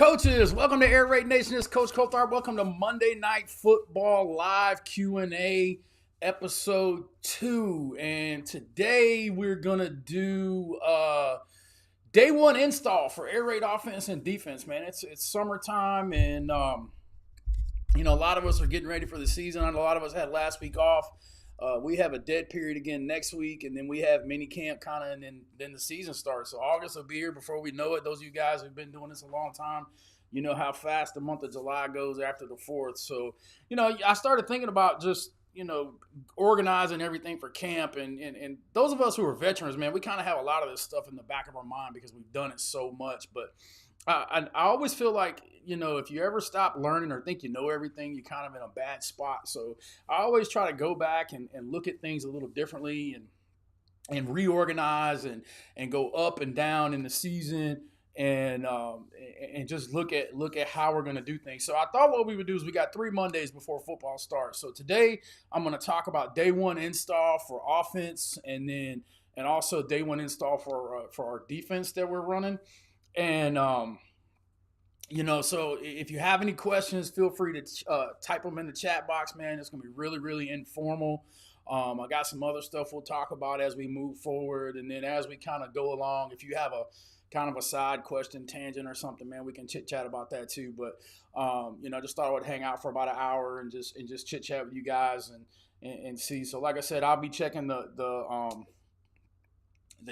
Coaches, welcome to Airraidnation. This is Coach Coltharp. Welcome to Monday Night Football Live Q&A episode 2. And today we're going to do day one install for air raid offense and defense, man. It's summertime, and a lot of us are getting ready for the season. And a lot of us had last week off. We have a dead period again next week, and then we have mini camp kind of, and then the season starts. So August will be here before we know it. Those of you guys who've been doing this a long time, you know how fast the month of July goes after the 4th. So, I started thinking about just, organizing everything for camp. And those of us who are veterans, man, we kind of have a lot of this stuff in the back of our mind because we've done it so much. But I always feel like, if you ever stop learning or think you know everything, you're kind of in a bad spot. So I always try to go back and look at things a little differently and reorganize and go up and down in the season and just look at how we're going to do things. So I thought what we would do is we got 3 Mondays before football starts. So today I'm going to talk about day one install for offense and also day one install for our defense that we're running. And, so if you have any questions, feel free to type them in the chat box, man. It's going to be really, really informal. I got some other stuff we'll talk about as we move forward. And then as we kind of go along, if you have a kind of a side question, tangent or something, man, we can chit chat about that too. But, just thought I would hang out for about an hour and just chit chat with you guys and see. So like I said, I'll be checking the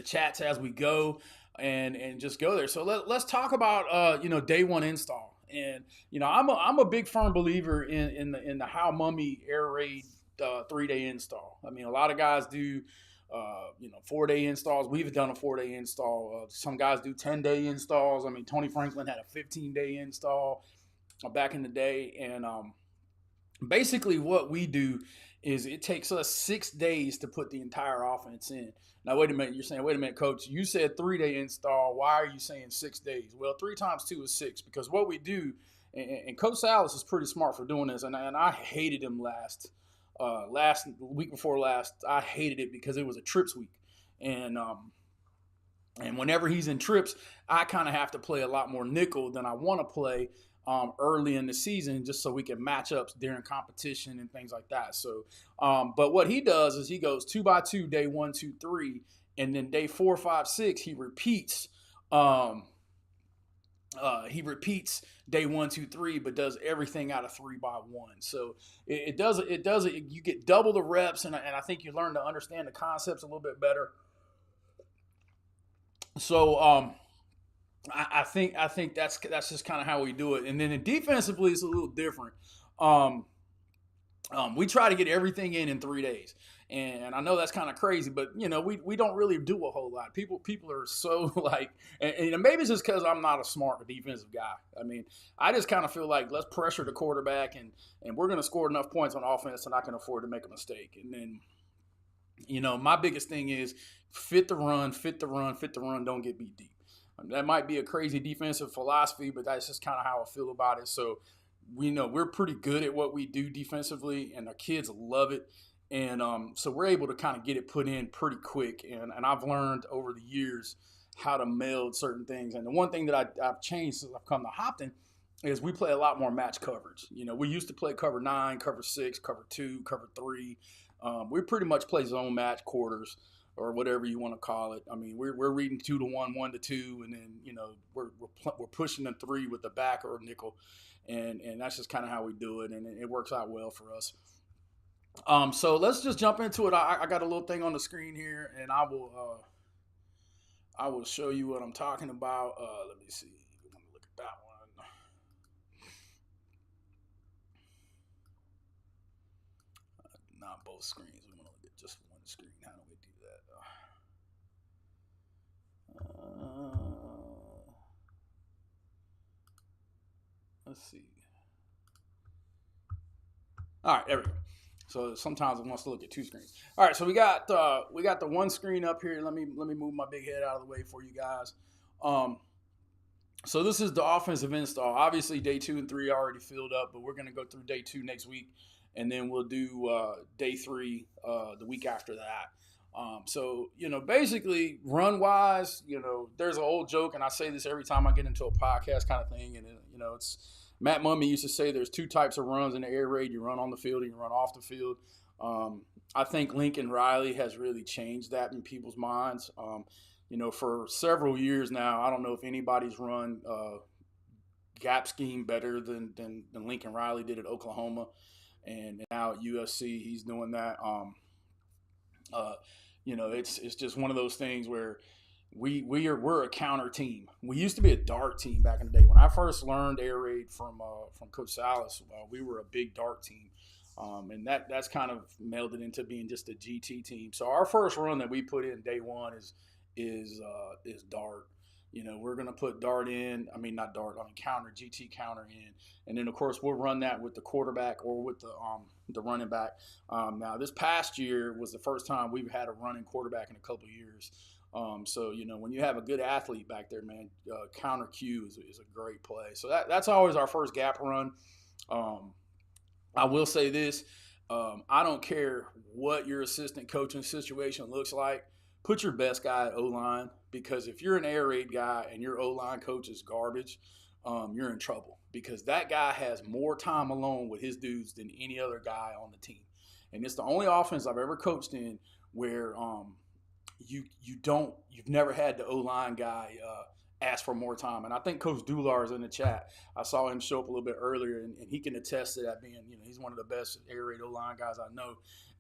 chats as we go. And just go there. So let's talk about day one install. And I'm a big firm believer in the How Mummy Air Raid 3-day install. I mean, a lot of guys do 4-day installs. We've done a 4-day install. Some guys do 10-day installs. I mean, Tony Franklin had a 15-day install back in the day. And basically what we do is it takes us 6 days to put the entire offense in. Now, wait a minute. You're saying, wait a minute, Coach. You said 3-day install. Why are you saying 6 days? Well, 3 times 2 is 6, because what we do, and Coach Salas is pretty smart for doing this, and I hated him last week before last. I hated it because it was a trips week. And whenever he's in trips, I kind of have to play a lot more nickel than I want to play early in the season, just so we can match ups during competition and things like that. So, but what he does is he goes 2 by 2, day 1, 2, 3, and then day 4, 5, 6, he repeats. He repeats day 1, 2, 3, but does everything out of 3 by 1. So it does it. You get double the reps, and I think you learn to understand the concepts a little bit better. So, I think that's just kind of how we do it. And then defensively, it's a little different. We try to get everything in 3 days. And I know that's kind of crazy, but we don't really do a whole lot. People are so like, and maybe it's just because I'm not a smart defensive guy. I mean, I just kind of feel like let's pressure the quarterback, and we're going to score enough points on offense, and I can afford to make a mistake. And then, my biggest thing is fit the run, don't get beat deep. That might be a crazy defensive philosophy, but that's just kind of how I feel about it. So we know we're pretty good at what we do defensively, and our kids love it. And so we're able to kind of get it put in pretty quick. And I've learned over the years how to meld certain things. And the one thing that I've changed since I've come to Hopton is we play a lot more match coverage. We used to play cover 9, cover 6, cover 2, cover 3. We pretty much play zone match quarters, or whatever you want to call it. I mean, we're reading 2 to 1, 1 to 2, and then we're pushing the 3 with the back or a nickel, and that's just kind of how we do it, and it works out well for us. So let's just jump into it. I got a little thing on the screen here, and I will show you what I'm talking about. Let me see. I'm gonna look at that one. Not both screens. We want to look at just one screen. How do we do that? Let's see. All right, there we go. So sometimes it wants to look at 2 screens. All right, so we got the one screen up here. Let me move my big head out of the way for you guys. So this is the offensive install. Obviously, day 2 and 3 are already filled up, but we're going to go through day 2 next week, and then we'll do day 3 the week after that. So, basically run wise, there's an old joke, and I say this every time I get into a podcast kind of thing. And, it's Matt Mummy used to say there's two types of runs in the air raid. You run on the field and you run off the field. I think Lincoln Riley has really changed that in people's minds. For several years now, I don't know if anybody's run gap scheme better than Lincoln Riley did at Oklahoma. And now at USC, he's doing that. It's just one of those things where we're a counter team. We used to be a dart team back in the day. When I first learned air raid from Coach Salas, we were a big dart team, and that's kind of melded into being just a GT team. So our first run that we put in day one is dart. We're gonna put dart in. I mean, not dart. I mean counter, GT counter in, and then of course we'll run that with the quarterback or with the running back. Now this past year was the first time we've had a running quarterback in a couple of years. So when you have a good athlete back there, man, counter Q is a great play. So that's always our first gap run. I will say this: I don't care what your assistant coaching situation looks like. Put your best guy at O-line, because if you're an air raid guy and your O-line coach is garbage, you're in trouble, because that guy has more time alone with his dudes than any other guy on the team. And it's the only offense I've ever coached in where you've never had the O-line guy ask for more time. And I think Coach Dular is in the chat. I saw him show up a little bit earlier, and he can attest to that, being, he's one of the best air raid O-line guys I know.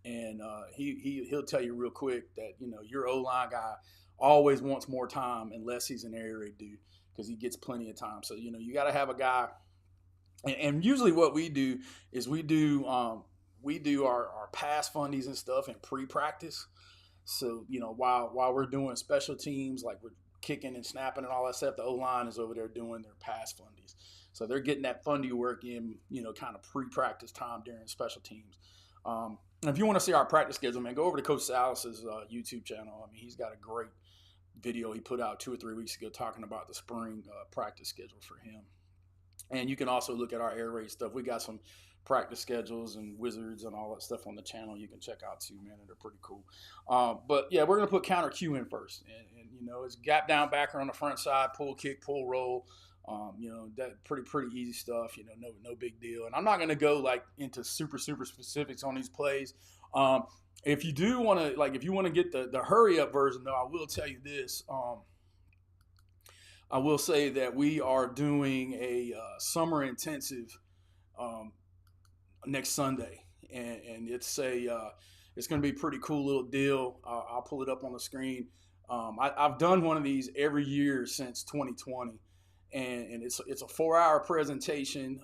And he'll tell you real quick that, your O-line guy always wants more time unless he's an air raid dude, because he gets plenty of time. So, you got to have a guy. And usually what we do is we do our pass fundies and stuff in pre-practice. So, while we're doing special teams, like we're kicking and snapping and all that stuff, the O-line is over there doing their pass fundies. So they're getting that fundy work in, kind of pre-practice time during special teams. And if you want to see our practice schedule, man, go over to Coach Salas's YouTube channel. I mean, he's got a great video he put out 2 or 3 weeks ago talking about the spring practice schedule for him. And you can also look at our air raid stuff. We got some practice schedules and wizards and all that stuff on the channel you can check out too, man, and they're pretty cool. But yeah, we're going to put counter Q in first. And it's gap down backer on the front side, pull kick, pull roll. That pretty easy stuff, no big deal. And I'm not going to go like into super specifics on these plays. If you do want to, if you want to get the hurry up version, though, I will tell you this. I will say that we are doing a summer intensive next Sunday, and it's going to be a pretty cool little deal. I'll pull it up on the screen. I've done one of these every year since 2020. And it's a 4-hour presentation.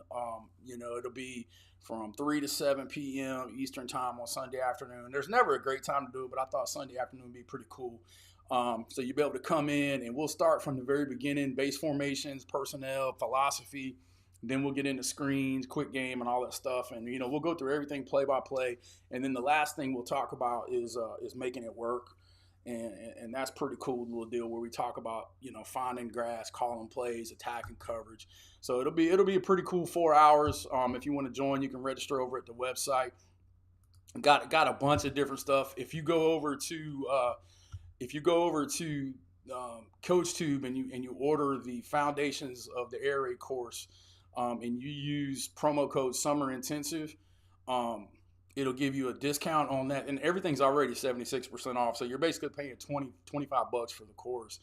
It'll be from 3 to 7 p.m. Eastern time on Sunday afternoon. There's never a great time to do it, but I thought Sunday afternoon would be pretty cool. So you'll be able to come in, and we'll start from the very beginning: base formations, personnel, philosophy. Then we'll get into screens, quick game, and all that stuff. And we'll go through everything play by play. And then the last thing we'll talk about is making it work. And that's pretty cool little deal where we talk about, finding grass, calling plays, attacking coverage. So it'll be a pretty cool 4 hours. If you want to join, you can register over at the website. Got a bunch of different stuff. If you go over to CoachTube and you order the Foundations of the Air Raid course, and you use promo code Summer Intensive, it'll give you a discount on that, and everything's already 76% off. So you're basically paying $25 for the course,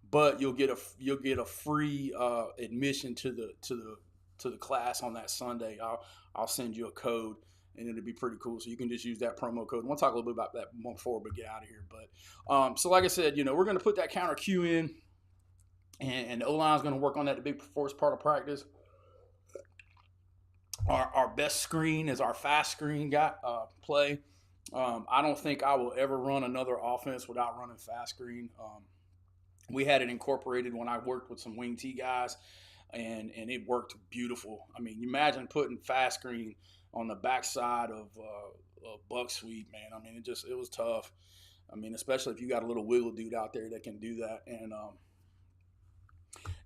but you'll get a free admission to the class on that Sunday. I'll send you a code, and it'll be pretty cool. So you can just use that promo code. And we'll talk a little bit about that before we get out of here. But so like I said, we're going to put that counter Q in, and the O-line is going to work on that, the big first part of practice. Our best screen is our fast screen play. I don't think I will ever run another offense without running fast screen. We had it incorporated when I worked with some wing T guys, and it worked beautiful. I mean, you imagine putting fast screen on the backside of buck sweep, man. I mean, it was tough. I mean, especially if you got a little wiggle dude out there that can do that,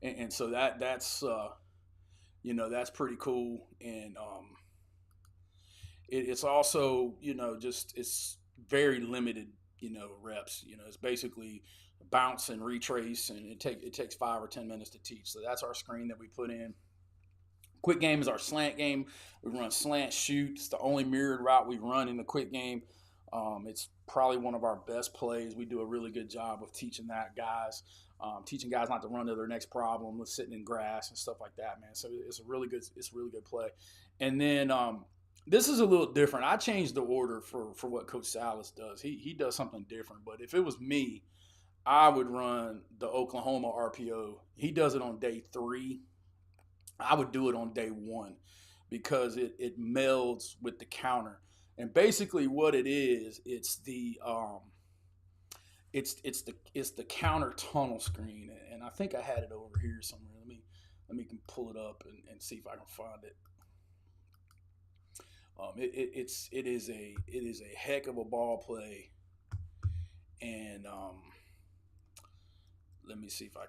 and so that's. That's pretty cool. And it's also, it's very limited reps. It's basically bounce and retrace, and it takes 5 or 10 minutes to teach. So that's our screen that we put in. Quick game is our slant game. We run slant shoot. It's the only mirrored route we run in the quick game. It's probably one of our best plays. We do a really good job of teaching teaching guys not to run to their next problem with sitting in grass and stuff like that, man. So it's a really good play. And then this is a little different. I changed the order for what Coach Salas does. He does something different. But if it was me, I would run the Oklahoma RPO. He does it on day 3. I would do it on day 1 because it melds with the counter. And basically, what it is, it's the counter tunnel screen, and I think I had it over here somewhere. Let me pull it up and see if I can find it. It is a heck of a ball play, and let me see if I'll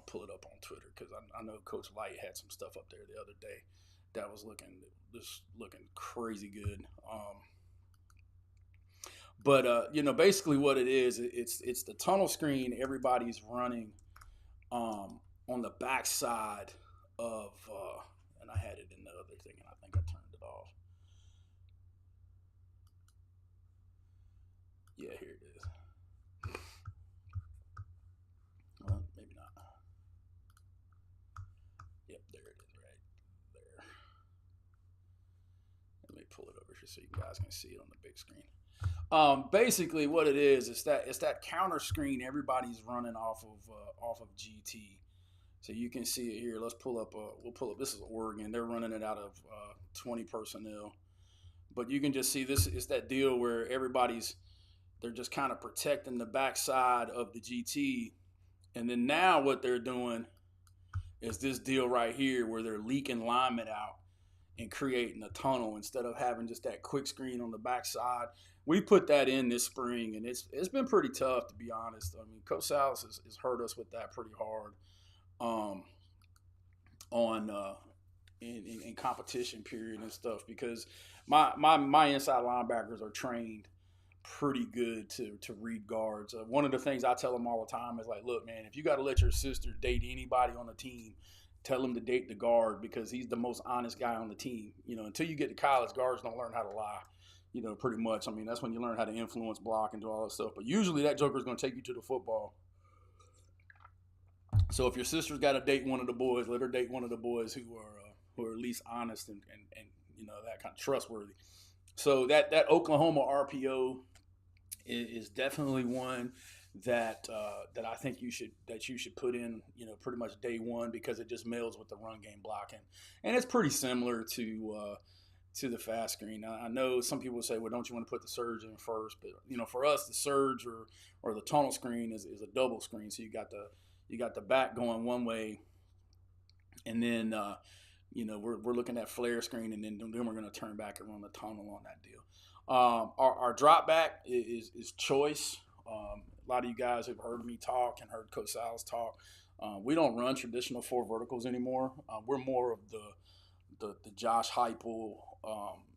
pull it up on Twitter because I know Coach Light had some stuff up there the other day that was looking crazy good. But basically what it is, it's the tunnel screen. Everybody's running on the backside of, and I had it in the other thing, and I think I turned it off. Yeah, here it is. Well, maybe not. Yep, there it is, right there. Let me pull it over here so you guys can see it on the big screen. Basically, what it is that counter screen everybody's running off of GT. So you can see it here. Let's pull up. We'll pull up. This is Oregon. They're running it out of 20 personnel, but you can just see this is that deal where they're just kind of protecting the backside of the GT, and then now what they're doing is this deal right here where they're leaking linemen out and creating a tunnel instead of having just that quick screen on the backside. We put that in this spring, and it's been pretty tough, to be honest. I mean, Coach Salas has hurt us with that pretty hard in competition period and stuff because my inside linebackers are trained pretty good to read guards. One of the things I tell them all the time is like, look, man, if you got to let your sister date anybody on the team, tell him to date the guard because he's the most honest guy on the team. Until you get to college, guards don't learn how to lie. Pretty much. I mean, that's when you learn how to influence, block, and do all that stuff. But usually that joker's going to take you to the football. So if your sister's got to date one of the boys, let her date one of the boys who are at least honest and that kind of trustworthy. So that Oklahoma RPO is definitely one that I think you should put in pretty much day 1 because it just melds with the run game blocking, and it's pretty similar to the fast screen. I know some people say, well, don't you want to put the surge in first? But for us, the surge or the tunnel screen is a double screen. So you got the back going one way, and then we're looking at flare screen, and then we're going to turn back and run the tunnel on that deal. Our drop back is choice. A lot of you guys have heard me talk and heard Coach Salas talk. We don't run traditional 4 verticals anymore. We're more of the Josh Heupel,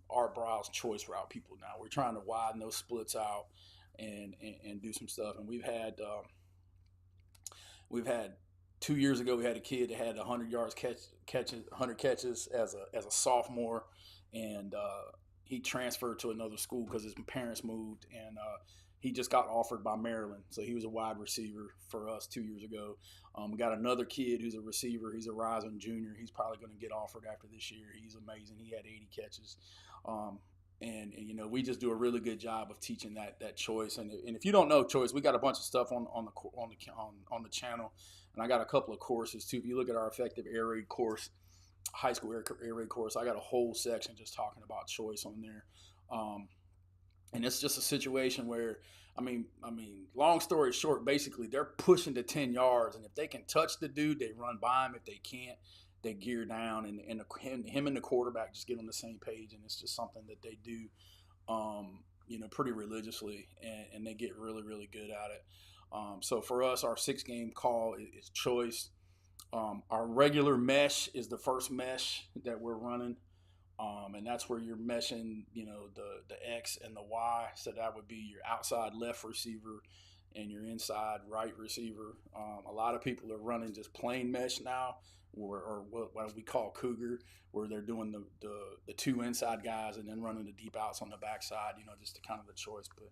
Art Browse choice route people now. We're trying to widen those splits out and do some stuff. And we've had 2 years ago, we had a kid that had 100 yards catches 100 catches as a sophomore, and he transferred to another school because his parents moved, and he just got offered by Maryland. So he was a wide receiver for us 2 years ago. We got another kid who's a receiver. He's a rising junior. He's probably going to get offered after this year. He's amazing. He had 80 catches. And we just do a really good job of teaching that choice. And if you don't know choice, we got a bunch of stuff on the channel, and I got a couple of courses too. If you look at our effective air raid course, high school air raid course, I got a whole section just talking about choice on there. And it's just a situation where, I mean, long story short, basically they're pushing to 10 yards, and if they can touch the dude, they run by him. If they can't, they gear down, and him and the quarterback just get on the same page, and it's just something that they do, pretty religiously, and they get really, really good at it. So for us, our 6-game call is choice. Our regular mesh is the first mesh that we're running. And that's where you're meshing, the X and the Y. So that would be your outside left receiver and your inside right receiver. A lot of people are running just plain mesh now, or what we call Cougar, where they're doing the two inside guys and then running the deep outs on the backside. Just the kind of the choice. But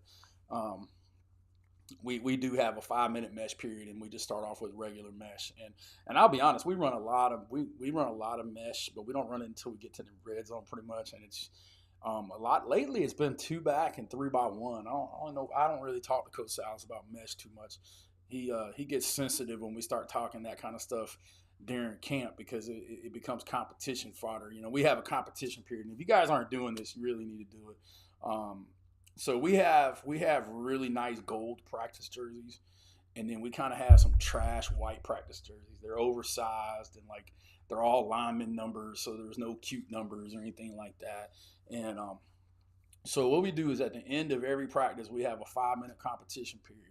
we do have a 5-minute mesh period, and we just start off with regular mesh. And I'll be honest, we run a lot of mesh, but we don't run it until we get to the red zone pretty much. And it's a lot lately. It's been 2 back and 3 by 1. I don't really talk to Coach Salas about mesh too much. He gets sensitive when we start talking that kind of stuff during camp, because it becomes competition fodder. We have a competition period, and if you guys aren't doing this, you really need to do it. So we have really nice gold practice jerseys, and then we kind of have some trash white practice jerseys. They're oversized, and like they're all lineman numbers, so there's no cute numbers or anything like that. And so what we do is at the end of every practice, we have a 5-minute competition period.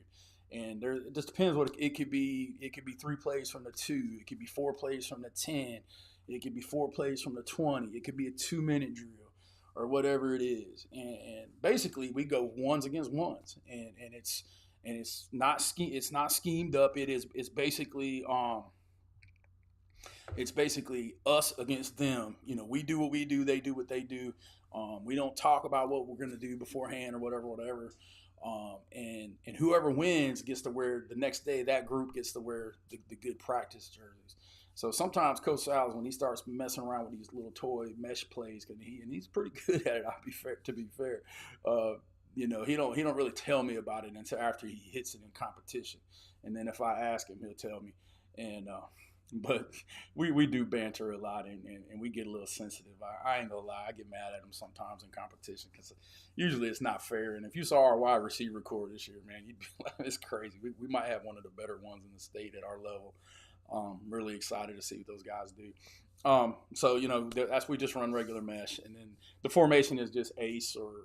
And it just depends what it could be. It could be 3 plays from the 2. It could be 4 plays from the 10. It could be 4 plays from the 20. It could be a 2-minute drill or whatever it is. And basically we go ones against ones. And it's not schemed up. It's basically us against them. We do what we do, they do what they do. We don't talk about what we're going to do beforehand or whatever. And whoever wins gets to wear the next day. That group gets to wear the good practice jerseys. So sometimes Coach Salas, when he starts messing around with these little toy mesh plays, and he's pretty good at it. To be fair, he don't really tell me about it until after he hits it in competition, and then if I ask him, he'll tell me. And but we do banter a lot, and we get a little sensitive. I ain't gonna lie, I get mad at him sometimes in competition, because usually it's not fair. And if you saw our wide receiver core this year, man, you'd be like, it's crazy. We might have one of the better ones in the state at our level. Really excited to see what those guys do. So that's we just run regular mesh, and then the formation is just ace, or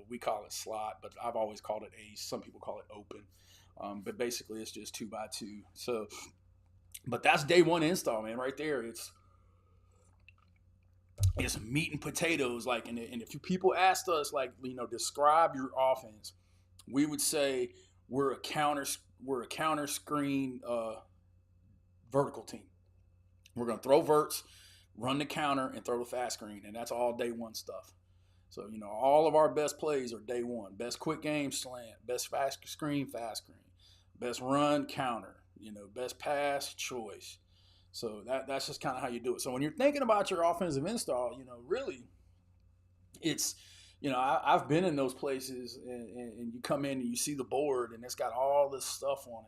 we call it slot, but I've always called it ace. Some people call it open, but basically it's just 2 by 2. So. But that's day one install, man, right there. It's meat and potatoes. Like, and if people asked us, like, describe your offense, we would say we're a counter screen vertical team. We're gonna throw verts, run the counter, and throw the fast screen, and that's all day one stuff. So all of our best plays are day one. Best quick game slant, best fast screen, best run counter. Best pass choice. So that's just kind of how you do it. So when you're thinking about your offensive install, really, it's, I've been in those places, and you come in and you see the board, and it's got all this stuff on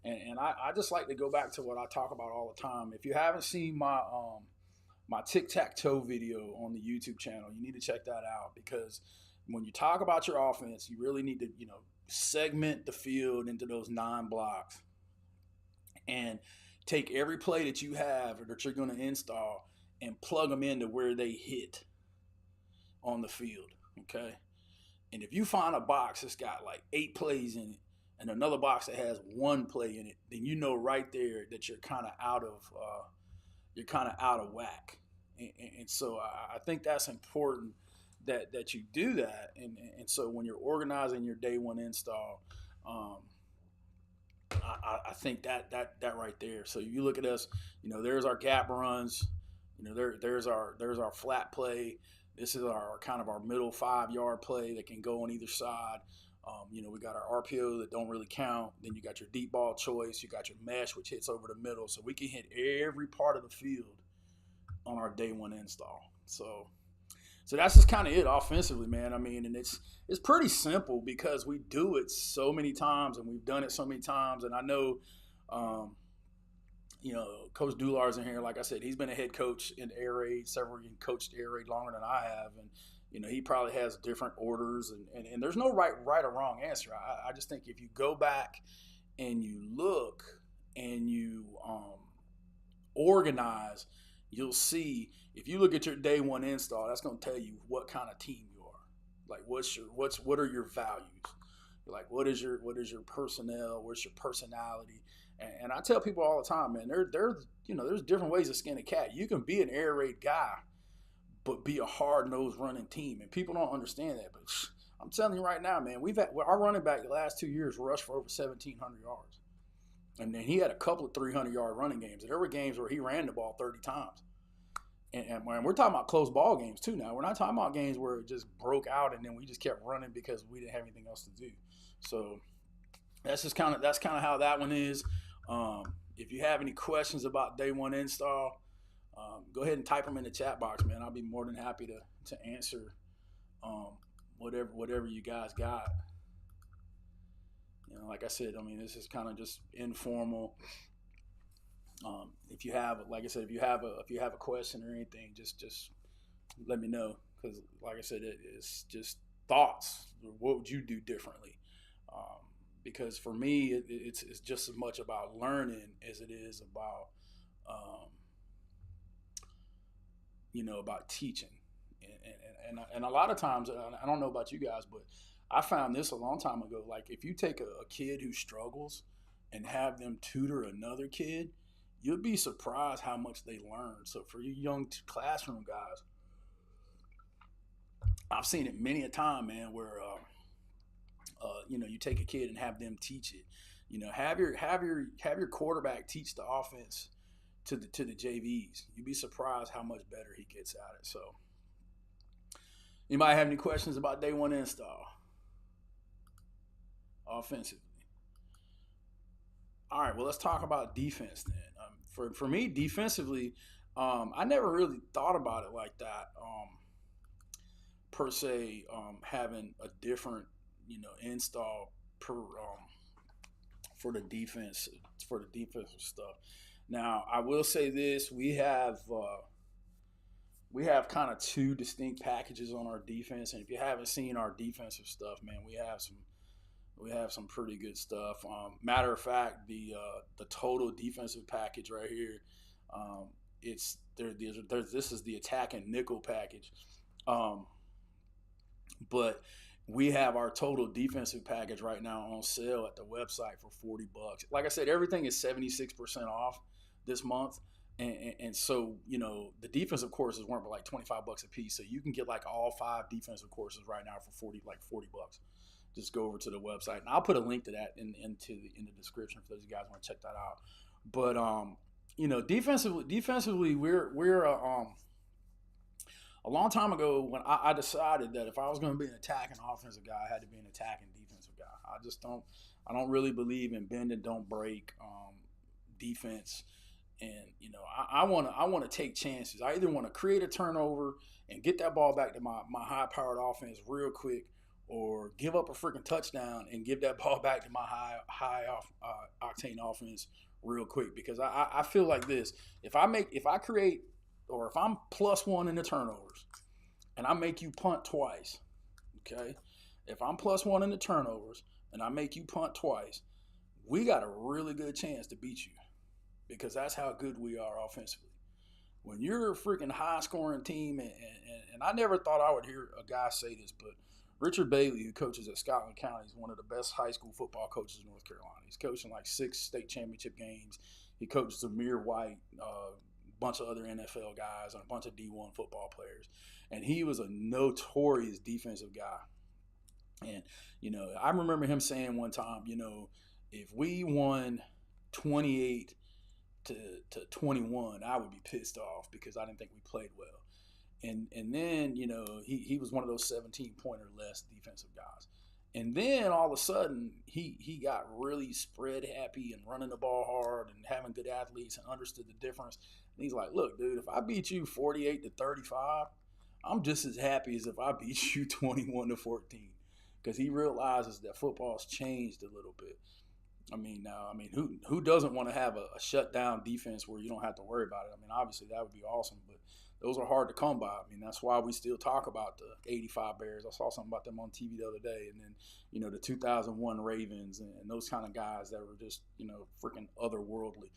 it. And I just like to go back to what I talk about all the time. If you haven't seen my tic-tac-toe video on the YouTube channel, you need to check that out, because when you talk about your offense, you really need to, segment the field into those 9 blocks. And take every play that you have or that you're going to install and plug them into where they hit on the field, okay? And if you find a box that's got like 8 plays in it and another box that has 1 play in it, then you know right there that you're kind of out of whack. And so I think that's important that you do that. And so when you're organizing your day one install, I think that right there. So you look at us, there's our gap runs, there's our flat play. This is our kind of our middle 5-yard play that can go on either side. We got our RPO that don't really count. Then you got your deep ball choice. You got your mesh, which hits over the middle. So we can hit every part of the field on our day one install. So that's just kind of it offensively, man. I mean, and it's pretty simple because we do it so many times, and we've done it so many times. And I know, Coach Dular's in here. Like I said, he's been a head coach in Air Raid, coached Air Raid longer than I have. And, he probably has different orders. And there's no right or wrong answer. I just think if you go back and you look and you organize, you'll see. If you look at your day one install, that's going to tell you what kind of team you are. Like, what are your values? Like, what is your personnel? What's your personality? And I tell people all the time, man, there's different ways to skin a cat. You can be an air raid guy, but be a hard-nosed running team. And people don't understand that. But I'm telling you right now, man, our running back the last 2 years rushed for over 1,700 yards. And then he had a couple of 300-yard running games. And there were games where he ran the ball 30 times. And we're talking about close ball games too now. We're not talking about games where it just broke out and then we just kept running because we didn't have anything else to do. So that's kind of how that one is. If you have any questions about day one install, go ahead and type them in the chat box, man. I'll be more than happy to answer whatever you guys got. You know, like I said, I mean, this is kind of just informal. If you have, like I said, if you have a question or anything, just let me know. Because, like I said, it's just thoughts. What would you do differently? Because for me, it's just as much about learning as it is about, about teaching. And a lot of times, I don't know about you guys, but I found this a long time ago. Like, if you take a kid who struggles and have them tutor another kid, you'll be surprised how much they learn. So for you young classroom guys, I've seen it many a time, man, where you take a kid and have them teach it. You know, have your quarterback teach the offense to the JVs. You'd be surprised how much better he gets at it. So, anybody have any questions about day one install offensively? All right, well, let's talk about defense then. For me, defensively, I never really thought about it like that, per se, having a different, install for the defensive stuff. Now, I will say this: we have kind of two distinct packages on our defense, and if you haven't seen our defensive stuff, man, we have some pretty good stuff. Matter of fact, the total defensive package right here, this is the attack and nickel package, but we have our total defensive package right now on sale at the website for $40. Like I said, everything is 76% off this month. And so, the defensive courses weren't but like $25 a piece. So you can get like all 5 defensive courses right now for $40. Just go over to the website, and I'll put a link to that in the description for those of you guys want to check that out. But defensively, we're a long time ago when I decided that if I was going to be an attacking offensive guy, I had to be an attacking defensive guy. I don't really believe in bend and don't break defense. And I want to take chances. I either want to create a turnover and get that ball back to my high-powered offense real quick, or give up a freaking touchdown and give that ball back to my high octane offense real quick. Because I feel like this: if I create, or if I'm +1 in the turnovers and I make you punt twice, okay? If I'm +1 in the turnovers and I make you punt twice, we got a really good chance to beat you, because that's how good we are offensively. When you're a freaking high-scoring team, and I never thought I would hear a guy say this, but Richard Bailey, who coaches at Scotland County, is one of the best high school football coaches in North Carolina. He's coaching like 6 state championship games. He coaches Amir White, a bunch of other NFL guys, and a bunch of D1 football players. And he was a notorious defensive guy. And, I remember him saying one time, if we won 28 to 21, I would be pissed off because I didn't think we played well. And then, he was one of those 17-point or less defensive guys. And then all of a sudden, he got really spread happy and running the ball hard and having good athletes and understood the difference. And he's like, look, dude, if I beat you 48-35, I'm just as happy as if I beat you 21-14. Because he realizes that football's changed a little bit. Who doesn't want to have a shutdown defense where you don't have to worry about it? Obviously that would be awesome, but those are hard to come by. That's why we still talk about the 85 Bears. I saw something about them on TV the other day. And then, the 2001 Ravens and those kind of guys that were just, freaking otherworldly.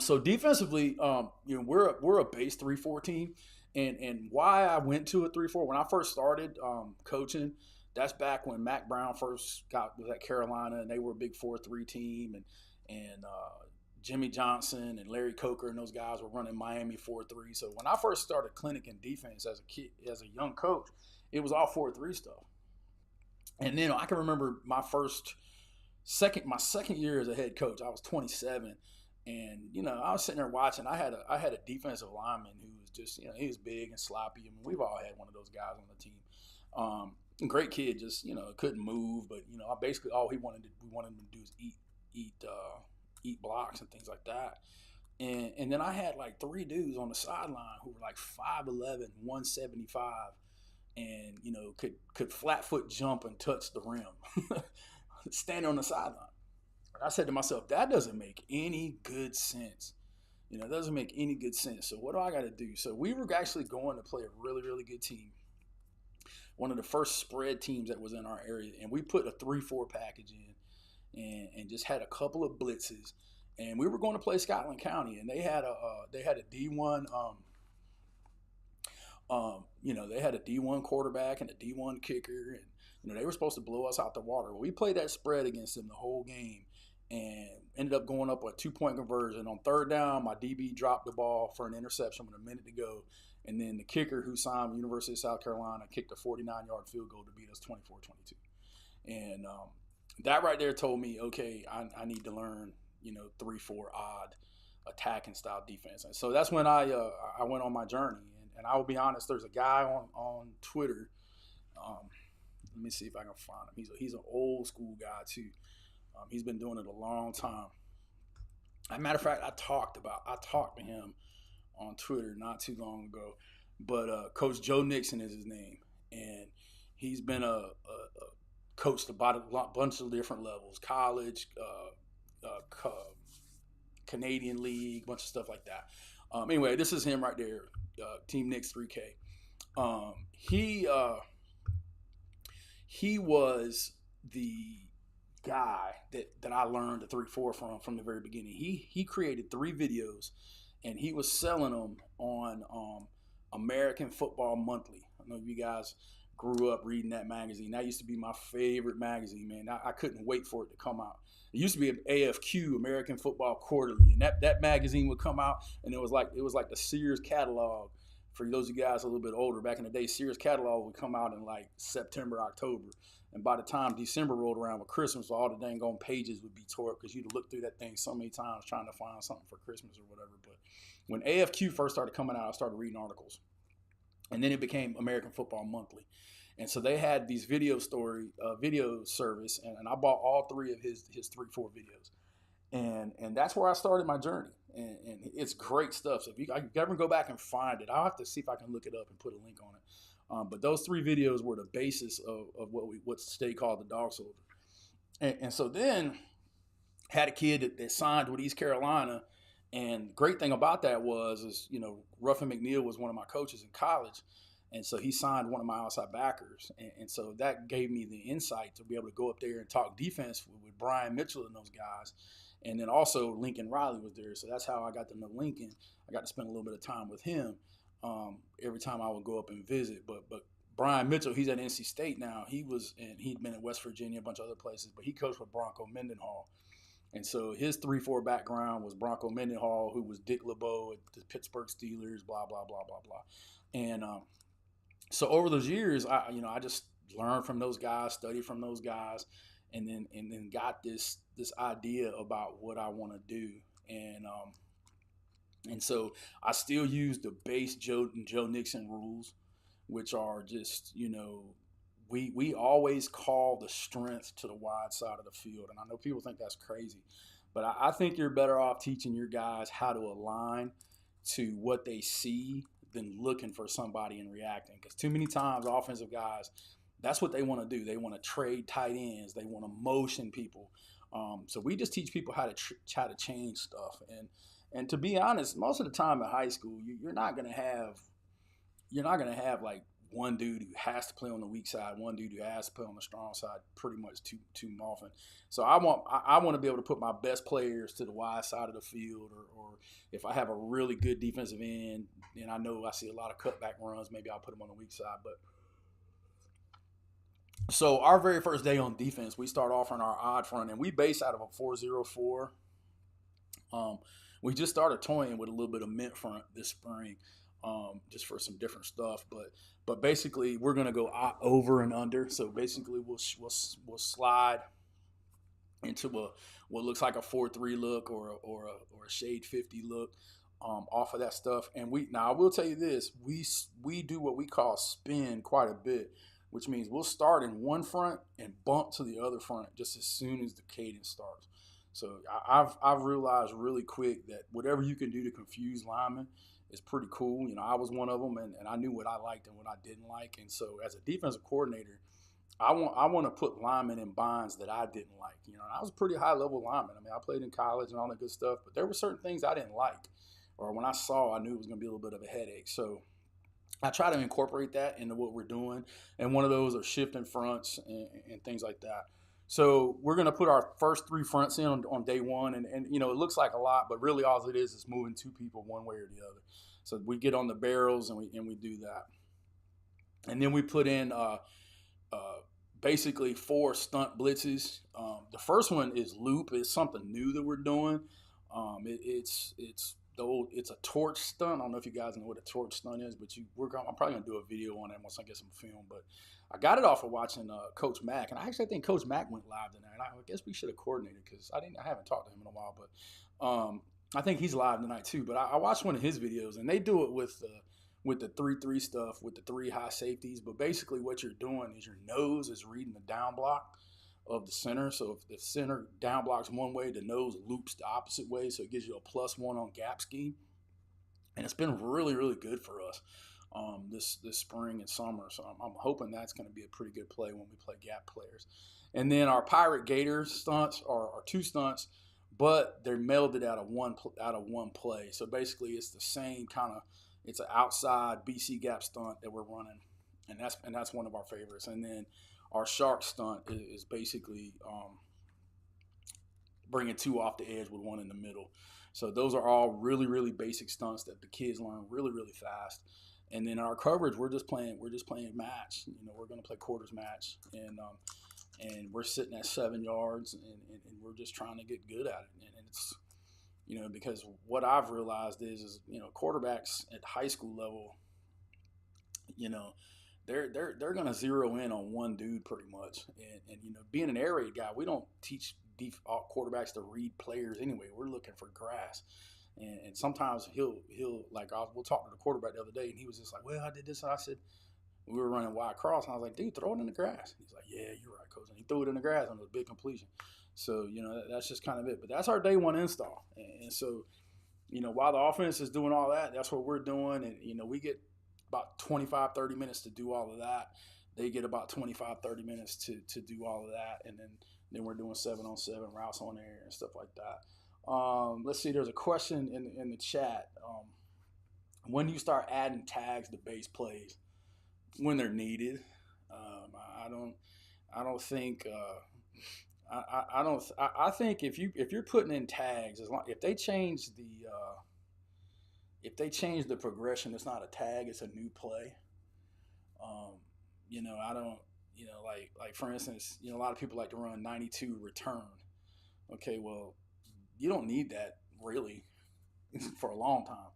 So defensively, we're a base 3-4 team. And why I went to a 3-4, when I first started coaching, that's back when Mac Brown first was at Carolina, and they were a big 4-3 team. And Jimmy Johnson and Larry Coker and those guys were running Miami 4-3. So when I first started clinic in defense as a kid, as a young coach, it was all 4-3 stuff. And then I can remember my second year as a head coach. I was 27, and I was sitting there watching. I had a defensive lineman who was just he was big and sloppy. I mean, we've all had one of those guys on the team. Great kid, just couldn't move, but I basically all we wanted him to do is eat blocks and things like that. And then I had like 3 dudes on the sideline who were like 5'11", 175, and could flat foot jump and touch the rim, standing on the sideline. I said to myself, that doesn't make any good sense. It doesn't make any good sense. So what do I got to do? So we were actually going to play a really, really good team. One of the first spread teams that was in our area, and we put a 3-4 package in, and just had a couple of blitzes, and we were going to play Scotland County, and they had a D1 they had a D1 quarterback and a D1 kicker, and they were supposed to blow us out the water. Well, we played that spread against them the whole game, and ended up going up a 2-point conversion. On 3rd down, my DB dropped the ball for an interception with a minute to go. And then the kicker, who signed with University of South Carolina, kicked a 49-yard field goal to beat us 24-22. And that right there told me, okay, I need to learn, 3-4 odd attacking style defense. And so that's when I went on my journey. And I will be honest, there's a guy on Twitter. Let me see if I can find him. He's an old school guy too. He's been doing it a long time. As a matter of fact, I talked to him on Twitter not too long ago, but Coach Joe Nixon is his name, and he's been a coached about a bunch of different levels, college, Canadian League, bunch of stuff like that. Anyway, this is him right there, Team Knicks 3K. He was the guy that I learned the 3-4 from the very beginning. He created 3 videos, and he was selling them on American Football Monthly. I know you guys grew up reading that magazine. That used to be my favorite magazine, man. I couldn't wait for it to come out. It used to be an AFQ, American Football Quarterly, and that magazine would come out, and it was like the Sears catalog. For those of you guys a little bit older, back in the day, Sears catalog would come out in like September, October. And by the time December rolled around with Christmas, all the dang on pages would be tore up because you'd look through that thing so many times trying to find something for Christmas or whatever. But when AFQ first started coming out, I started reading articles. And then it became American Football Monthly. And so they had these video service, and I bought all 3 of his 3-4 videos. And that's where I started my journey. And it's great stuff. So if you ever go back and find it, I'll have to see if I can look it up and put a link on it. But those 3 videos were the basis of what's today called the Dog Soldier. And so then had a kid that signed with East Carolina. And great thing about that was Ruffin McNeil was one of my coaches in college. And so he signed one of my outside backers. And so that gave me the insight to be able to go up there and talk defense with Brian Mitchell and those guys. And then also Lincoln Riley was there. So that's how I got to know Lincoln. I got to spend a little bit of time with him every time I would go up and visit. But Brian Mitchell, he's at NC State now. He'd been at West Virginia, a bunch of other places, but he coached with Bronco Mendenhall. And so his 3-4 background was Bronco Mendenhall, who was Dick LeBeau at the Pittsburgh Steelers, blah, blah, blah, blah, blah. And so over those years, I just learned from those guys, studied from those guys, and then got this idea about what I want to do. And so I still use the base Joe Nixon rules, which are just, we always call the strength to the wide side of the field. And I know people think that's crazy, but I think you're better off teaching your guys how to align to what they see than looking for somebody and reacting. Because too many times offensive guys, that's what they want to do. They want to trade tight ends. They want to motion people. So we just teach people how to change stuff. And to be honest, most of the time in high school, you're not gonna have like one dude who has to play on the weak side, one dude who has to play on the strong side pretty much too often. So I want to be able to put my best players to the wide side of the field, or if I have a really good defensive end and I know I see a lot of cutback runs, maybe I'll put them on the weak side. But so our very first day on defense, we start off on our odd front, and we base out of a 4-0-4. Um, we just started toying with a little bit of mint front this spring, just for some different stuff. But basically, we're gonna go over and under. So basically, we'll slide into a what looks like a 4-3 look or a shade 50 look, off of that stuff. And I will tell you this: we do what we call spin quite a bit, which means we'll start in one front and bump to the other front just as soon as the cadence starts. So I've realized really quick that whatever you can do to confuse linemen is pretty cool. I was one of them, and I knew what I liked and what I didn't like. And so as a defensive coordinator, I want to put linemen in binds that I didn't like. I was a pretty high level lineman. I mean, I played in college and all that good stuff, but there were certain things I didn't like, or when I saw, I knew it was going to be a little bit of a headache. So I try to incorporate that into what we're doing, and one of those are shifting fronts and things like that. So we're going to put our first 3 fronts in on day one, and it looks like a lot, but really all it is moving 2 people one way or the other. So we get on the barrels and we do that, and then we put in basically 4 stunt blitzes. The first one is loop. It's something new that we're doing. It's a torch stunt. I don't know if you guys know what a torch stunt is, but I'm probably gonna do a video on it once I get some film. But I got it off of watching Coach Mack, and I actually think Coach Mack went live tonight. And I guess we should have coordinated because I haven't talked to him in a while, but I think he's live tonight too. But I watched one of his videos, and they do it with the 3-3 stuff, with the 3 high safeties. But basically what you're doing is your nose is reading the down block of the center. So if the center down blocks one way, the nose loops the opposite way. So it gives you a +1 on gap scheme. And it's been really, really good for us this spring and summer. So I'm hoping that's going to be a pretty good play when we play gap players. And then our Pirate Gettr stunts are 2 stunts, but they're melded out of one play. So basically it's the same kind of, it's an outside BC gap stunt that we're running, and that's one of our favorites. And then our shark stunt is basically bringing 2 off the edge with 1 in the middle. So those are all really, really basic stunts that the kids learn really, really fast. And then our coverage, we're just playing match. We're going to play quarters match, and we're sitting at 7 yards, and we're just trying to get good at it. And it's because what I've realized is quarterbacks at high school level, they're going to zero in on one dude pretty much. And being an air raid guy, we don't teach quarterbacks to read players anyway. We're looking for grass. And sometimes he'll we'll talk to the quarterback the other day, and he was just like, well, I did this. And I said, we were running wide cross, and I was like, dude, throw it in the grass. He's like, yeah, you're right, coach. And he threw it in the grass on a big completion. So, that's just kind of it. But that's our day one install. And so, while the offense is doing all that, that's what we're doing. And, we get about 25, 30 minutes to do all of that. They get about 25, 30 minutes to do all of that. And then we're doing 7-on-7 routes on air and stuff like that. Let's see. There's a question in the chat. When do you start adding tags to base plays? When they're needed. I don't think. I think if you're putting in tags, if they change the progression, it's not a tag, it's a new play. I don't. Like for instance, a lot of people like to run 92 return. Okay, well, you don't need that really for a long time.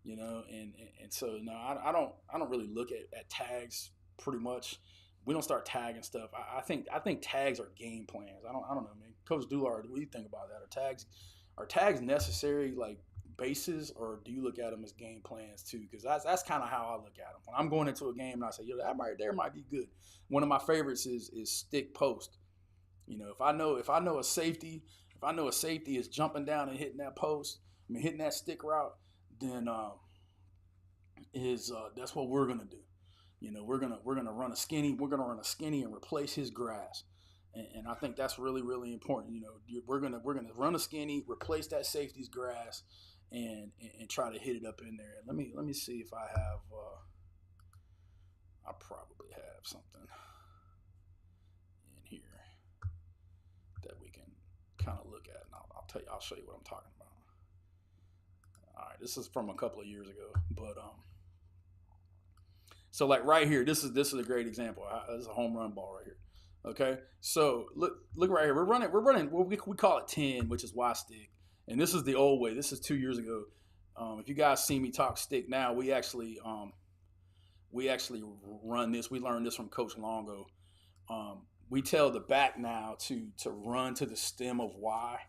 And so no, I don't really look at tags pretty much. We don't start tagging stuff. I think tags are game plans. I don't know, man. Coach Doolard, what do you think about that? Are tags necessary like bases, or do you look at them as game plans too? Because that's kind of how I look at them. When I'm going into a game and I say, that right there might be good. One of my favorites is stick post. If I know a safety is jumping down and hitting that post, hitting that stick route, then that's what we're gonna do. We're gonna run a skinny. We're gonna run a skinny and replace his grass, and I think that's really, really important. We're gonna run a skinny, replace that safety's grass, and try to hit it up in there. Let me see if I have. I probably have something in here that we can kind of look at, and I'll show you what I'm talking about. All right, this is from a couple of years ago, but so like right here, this is a great example. This is a home run ball right here. Okay, so look right here. We're running what we call it 10, which is Y stick, And this is the old way. This is 2 years ago. If you guys see me talk stick now, we actually run this. We learned this from Coach Longo. We tell the back now to run to the stem of Y,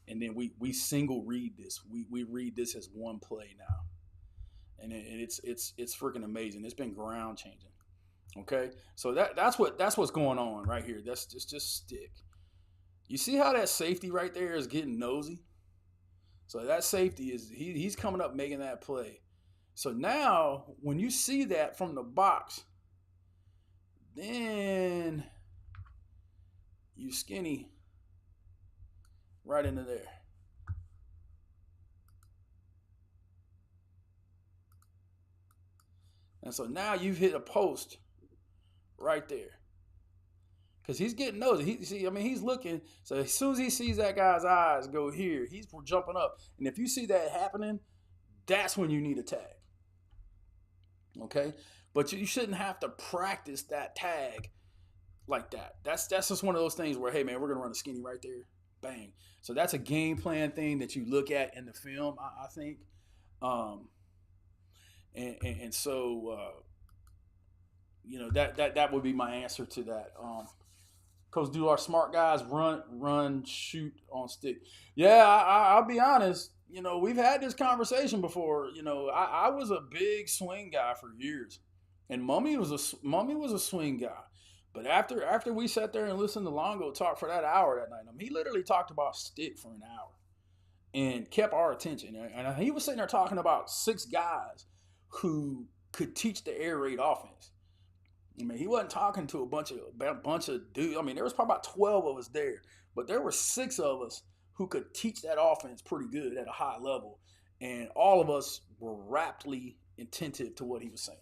and then we single read this. We read this as one play now, and it's freaking amazing. It's been ground changing. Okay, so that's what's going on right here. That's just stick. You see how that safety right there is getting nosy? So that safety he's coming up making that play. So now when you see that from the box, then you skinny right into there. And so now you've hit a post right there. Because he's getting nosy. He's looking. So as soon as he sees that guy's eyes go here, he's jumping up. And if you see that happening, that's when you need a tag. Okay? But you shouldn't have to practice that tag like that. That's just one of those things where, hey, man, we're going to run a skinny right there. Bang. So that's a game plan thing that you look at in the film, I think. And so, that would be my answer to that. Coach, do our smart guys run, shoot on stick? Yeah, I'll be honest. We've had this conversation before. I was a big swing guy for years, and Mummy was a swing guy. But after we sat there and listened to Longo talk for that hour that night, he literally talked about stick for an hour and kept our attention. And he was sitting there talking about 6 guys who could teach the air raid offense. He wasn't talking to a bunch of dudes. There was probably about 12 of us there, but there were 6 of us who could teach that offense pretty good at a high level, and all of us were raptly attentive to what he was saying.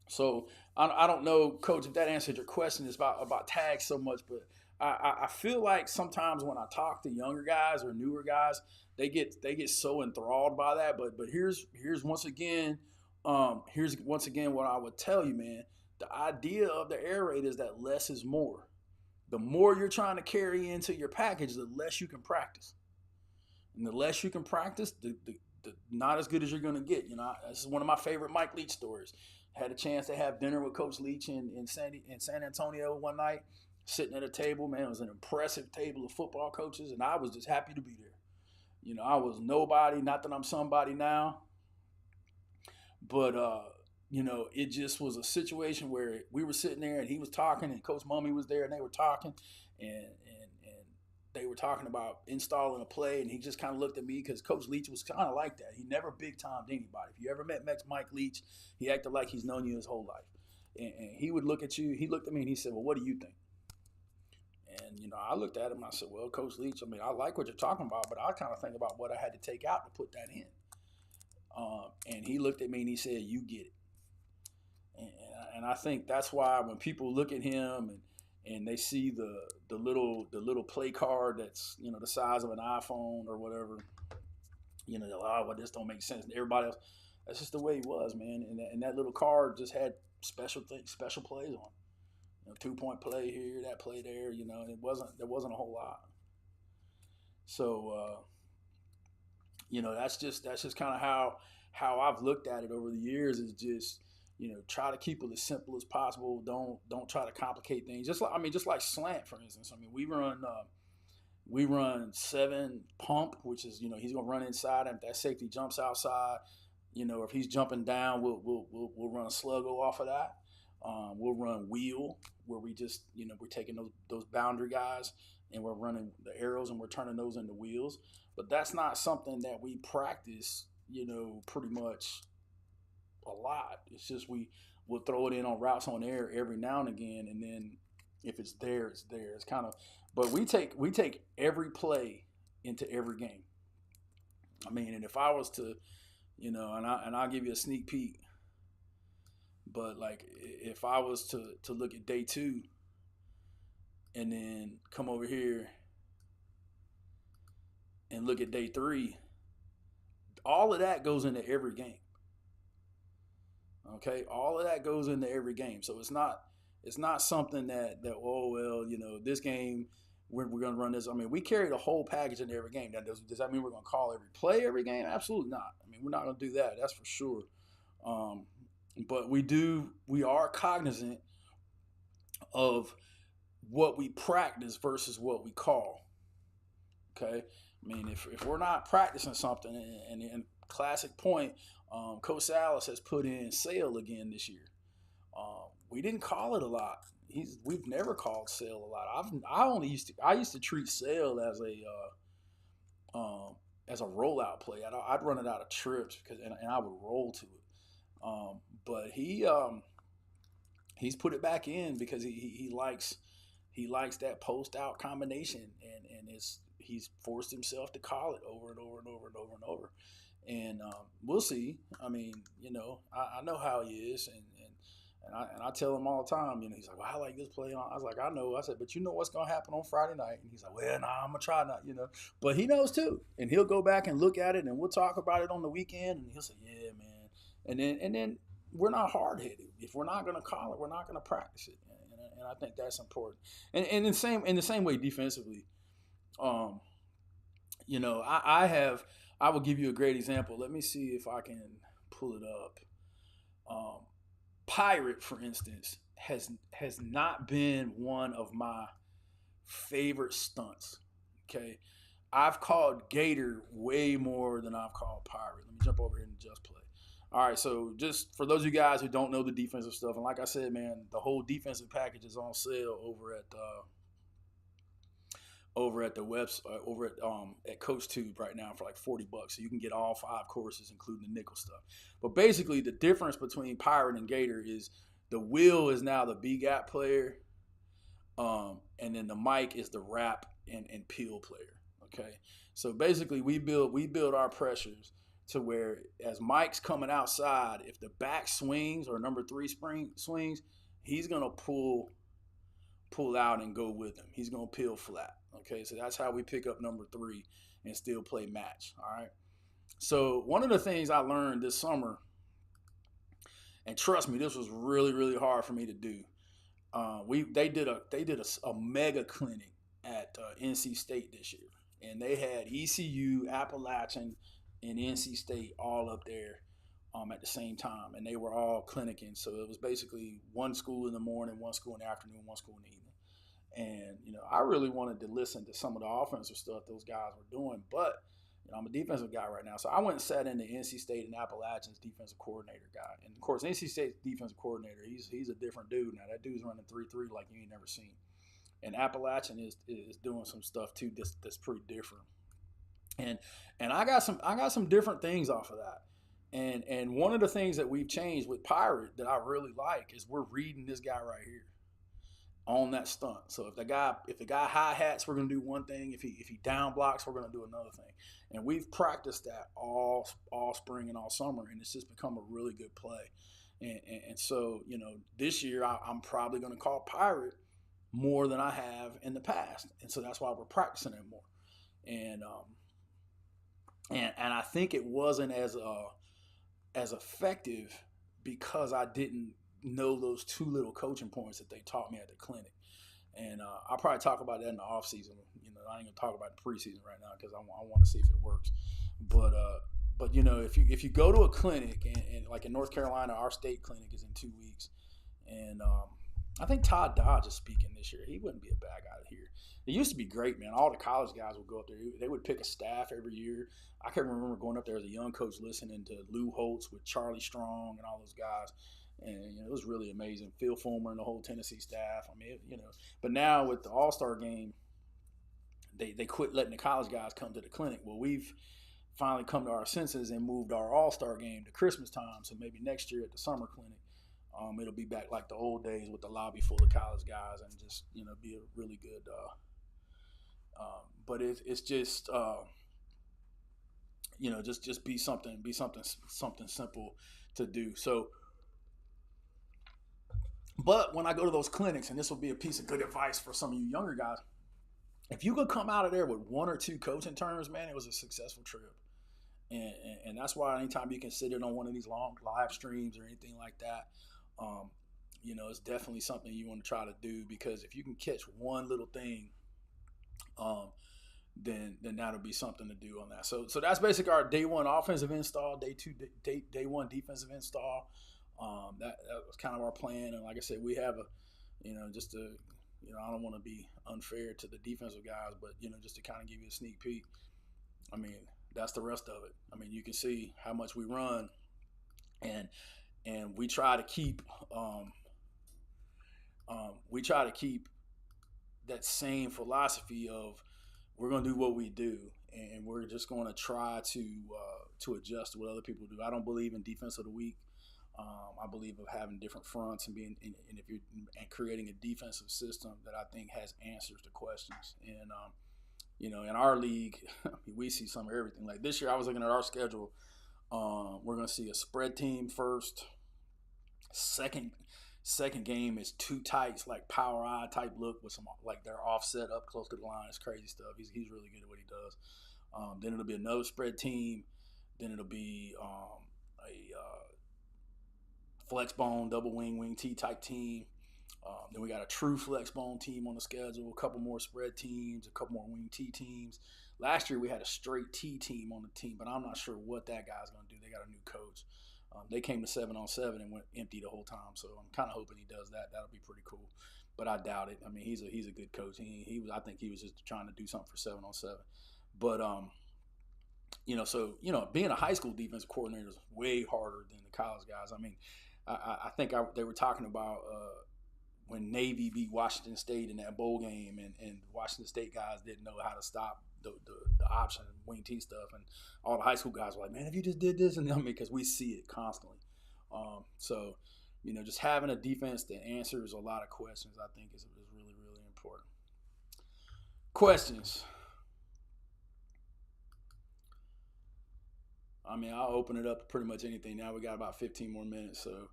So I don't know, Coach, if that answered your question. It's about tags so much, but I feel like sometimes when I talk to younger guys or newer guys, they get so enthralled by that. But here's once again what I would tell you, man. The idea of the air raid is that less is more. The more you're trying to carry into your package, the less you can practice. And the less you can practice, the not as good as you're going to get. This is one of my favorite Mike Leach stories. Had a chance to have dinner with Coach Leach in San Antonio one night, sitting at a table. Man, it was an impressive table of football coaches, and I was just happy to be there. I was nobody, not that I'm somebody now, but it just was a situation where we were sitting there and he was talking and Coach Mummy was there and they were talking and they were talking about installing a play, and he just kind of looked at me because Coach Leach was kind of like that. He never big-timed anybody. If you ever met Mike Leach, he acted like he's known you his whole life. And he would look at you. He looked at me and he said, well, what do you think? And, I looked at him and I said, well, Coach Leach, I like what you're talking about, but I kind of think about what I had to take out to put that in. And he looked at me and he said, you get it. And I think that's why when people look at him and they see the little play card that's the size of an iPhone or whatever, they're like, oh, well, this don't make sense. And everybody else, that's just the way he was, man. And that little card just had special plays on. 2-point play here, that play there. There wasn't a whole lot. So that's just kind of how I've looked at it over the years. Is just try to keep it as simple as possible. Don't try to complicate things. Just like slant, for instance. We run 7 pump, which is he's gonna run inside, and if that safety jumps outside, if he's jumping down, we'll run a sluggo off of that. We'll run wheel, where we just we're taking those boundary guys and we're running the arrows and we're turning those into wheels. But that's not something that we practice pretty much a lot. It's just we'll throw it in on routes on air every now and again, and then if it's there, it's there. It's kind of, but we take every play into every game. And if I was to, and I'll give you a sneak peek, but like if I was to look at day 2 and then come over here and look at day 3, all of that goes into every game. Okay, all of that goes into every game. So it's not something that this game we're going to run this. I mean, we carry the whole package in every game. Now, does that mean we're going to call every play every game? Absolutely not. I mean, we're not going to do that. That's for sure. But we are cognizant of what we practice versus what we call. Okay. I mean, if we're not practicing something, and classic point, Coach Salas has put in sail again this year. We didn't call it a lot. We've never called sail a lot. I used to treat sail as a rollout play. I'd run it out of trips and I would roll to it. But he's put it back in because he likes that post out combination, and he's forced himself to call it over and over and over and over and over. And we'll see. I mean, I know how he is, and I tell him all the time. He's like, "Well, I like this play." I was like, "I know." I said, "But you know what's gonna happen on Friday night?" And he's like, "Well, nah, I'm gonna try not." But he knows too, and he'll go back and look at it, and we'll talk about it on the weekend, and he'll say, "Yeah, man." And then we're not hard headed. If we're not gonna call it, we're not gonna practice it, and I think that's important. And in the same way defensively, I will give you a great example. Let me see if I can pull it up. Pirate, for instance, has not been one of my favorite stunts. Okay, I've called Gettr way more than I've called Pirate. Let me jump over here and just play. All right, so just for those of you guys who don't know the defensive stuff, and like I said, man, the whole defensive package is on sale over at the website at Coach Tube right now for like $40. So you can get all 5 courses, including the nickel stuff. But basically, the difference between Pirate and Gettr is the Will is now the B gap player, and then the Mike is the wrap and peel player. Okay, so basically we build our pressures to where as Mike's coming outside, if the back swings or number 3 swings, he's gonna pull out and go with him. He's gonna peel flat. Okay, so that's how we pick up number 3 and still play match. All right. So one of the things I learned this summer, and trust me, this was really, really hard for me to do. They did a mega clinic at NC State this year, and they had ECU, Appalachian, and NC State all up there at the same time, and they were all clinicking. So it was basically one school in the morning, one school in the afternoon, one school in the evening. And, I really wanted to listen to some of the offensive stuff those guys were doing, but, I'm a defensive guy right now. So I went and sat in the NC State and Appalachian's defensive coordinator guy. And, of course, NC State's defensive coordinator, he's a different dude now. That dude's running 3-3 like you ain't never seen. And Appalachian is doing some stuff, too, that's pretty different. And I got some different things off of that. And one of the things that we've changed with Pirate that I really like is we're reading this guy right here on that stunt. So if the guy high hats, we're gonna do one thing. If he down blocks, we're gonna do another thing. And we've practiced that all spring and all summer, and it's just become a really good play. And so this year I'm probably gonna call Pirate more than I have in the past, and so that's why we're practicing it more. And I think it wasn't as effective because I didn't know those 2 little coaching points that they taught me at the clinic. And I'll probably talk about that in the off season. I ain't gonna talk about the preseason right now because I want to see if it works. But if you go to a clinic and like in North Carolina, our state clinic is in 2 weeks, and I think Todd Dodge is speaking this year. He wouldn't be a bad guy here. It used to be great, man. All the college guys would go up there. They would pick a staff every year. I can remember going up there as a young coach listening to Lou Holtz with Charlie Strong and all those guys. And, it was really amazing. Phil Fulmer and the whole Tennessee staff. I mean, but now with the All-Star game, they quit letting the college guys come to the clinic. Well, we've finally come to our senses and moved our All-Star game to Christmas time. So maybe next year at the summer clinic, it'll be back like the old days with the lobby full of college guys and just, be a really good, but it's just, just be something simple to do. So, but when I go to those clinics, and this will be a piece of good advice for some of you younger guys, if you could come out of there with 1 or 2 coaching terms, man, it was a successful trip. And that's why anytime you can sit in on one of these long live streams or anything like that, it's definitely something you want to try to do, because if you can catch one little thing um, then that'll be something to do on that. So that's basically our day one offensive install, day two, day one defensive install. That was kind of our plan, and like I said, we have a, just to, I don't want to be unfair to the defensive guys, but just to kind of give you a sneak peek. I mean, that's the rest of it. I mean, you can see how much we run, and we try to keep that same philosophy of we're going to do what we do, and we're just going to try to adjust to what other people do. I don't believe in defense of the week. I believe of having different fronts and and if you're and creating a defensive system that I think has answers to questions. And in our league, we see some of everything. Like this year, I was looking at our schedule. We're going to see a spread team first. Second game is two tights, like power eye type look with some like they're offset up close to the line. It's crazy stuff. He's really good at what he does. Then it'll be another spread team. Then it'll be a flex bone, double wing T type team. Then we got a true flex bone team on the schedule, a couple more spread teams, a couple more wing T teams. Last year we had a straight T team on the team, but I'm not sure what that guy's going to do. They got a new coach. They came to 7-on-7 and went empty the whole time, so I'm kind of hoping he does that. That'll be pretty cool, but I doubt it. I mean, he's a good coach. I think he was just trying to do something for 7-on-7. But so being a high school defensive coordinator is way harder than the college guys. I mean, I think they were talking about when Navy beat Washington State in that bowl game, and Washington State guys didn't know how to stop the option and wing T stuff, and all the high school guys were like, man, if you just did this, and because we see it constantly. So just having a defense that answers a lot of questions, I think is really, really important. Questions. I mean, I'll open it up to pretty much anything. Now we got about 15 more minutes, so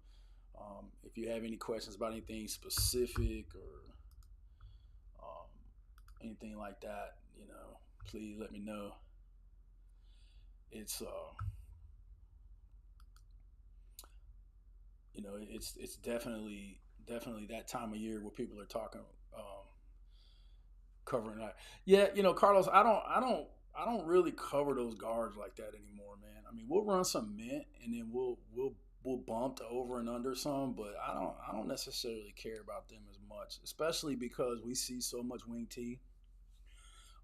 if you have any questions about anything specific or anything like that, please let me know. It's it's definitely that time of year where people are talking, covering that. Yeah, Carlos, I don't really cover those guards like that anymore, man. I mean, we'll run some mint and then we'll bump to over and under some, but I don't necessarily care about them as much, especially because we see so much wing T.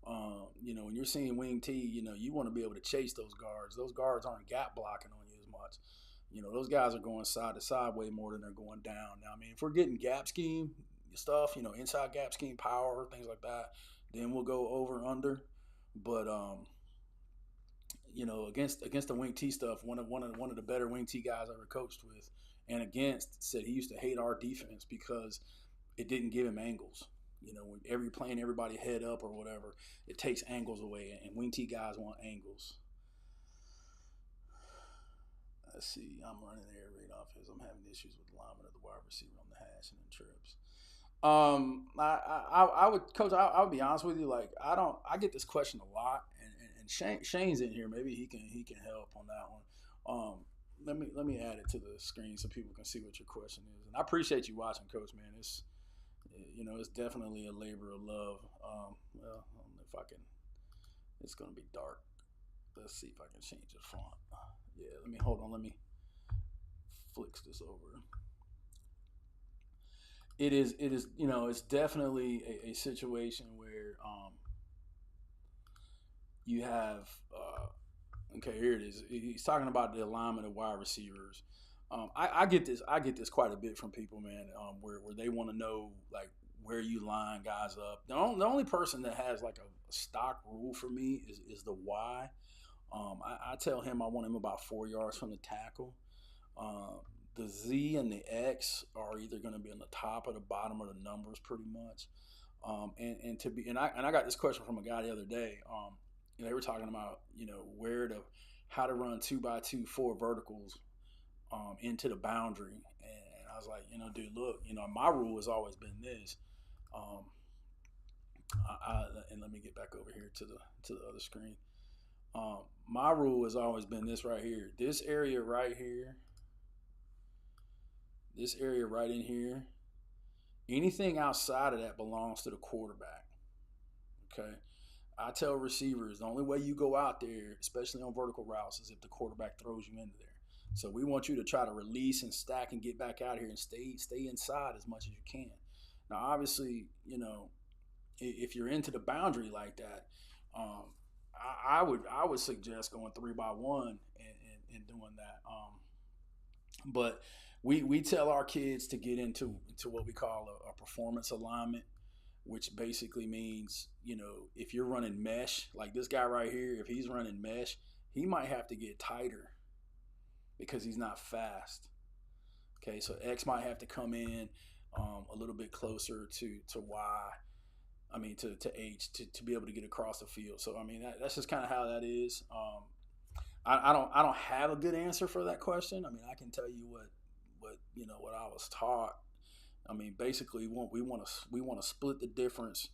When you're seeing wing T, you want to be able to chase those guards. Those guards aren't gap blocking on you as much. Those guys are going side to side way more than they're going down. Now, I mean, if we're getting gap scheme stuff, inside gap scheme power, things like that, then we'll go over under. But against the wing T stuff, one of the better wing T guys I ever coached with, and against said he used to hate our defense because it didn't give him angles. When playing everybody head up or whatever, it takes angles away, and wing T guys want angles. Let's see, I'm running the air raid offense. I'm having issues with the alignment of the wide receiver on the hash and the trips. I would, coach. I would be honest with you. Like, I get this question a lot, and Shane's in here. Maybe he can help on that one. Let me add it to the screen so people can see what your question is. And I appreciate you watching, Coach. Man, it's definitely a labor of love. Well, I don't know if I can. It's gonna be dark. Let's see if I can change the font. Yeah, let me flicks this over. It is it's definitely a situation where you have okay, here it is. He's talking about the alignment of wide receivers. I get this quite a bit from people, man, where they want to know like where you line guys up. The only person that has like a stock rule for me is the Y. I tell him I want him about 4 yards from the tackle. The Z and the X are either going to be on the top or the bottom of the numbers, pretty much. And I got this question from a guy the other day. They were talking about how to run 2x2 4 verticals into the boundary, and I was like, dude, look, my rule has always been this. And let me get back over here to the other screen. My rule has always been this right here. This area right here. This area right in here. Anything outside of that belongs to the quarterback. Okay. I tell receivers the only way you go out there, especially on vertical routes, is if the quarterback throws you into there. So we want you to try to release and stack and get back out here and stay inside as much as you can. Now, obviously, if you're into the boundary like that, um, I would suggest going 3-by-1 and doing that. But we tell our kids to get into what we call a performance alignment, which basically means, if you're running mesh, like this guy right here, if he's running mesh, he might have to get tighter because he's not fast. Okay, so X might have to come in a little bit closer to Y. I mean, to H to be able to get across the field. So I mean, that's just kind of how that is. I don't have a good answer for that question. I mean, I can tell you what I was taught. I mean, basically, we want to split the difference.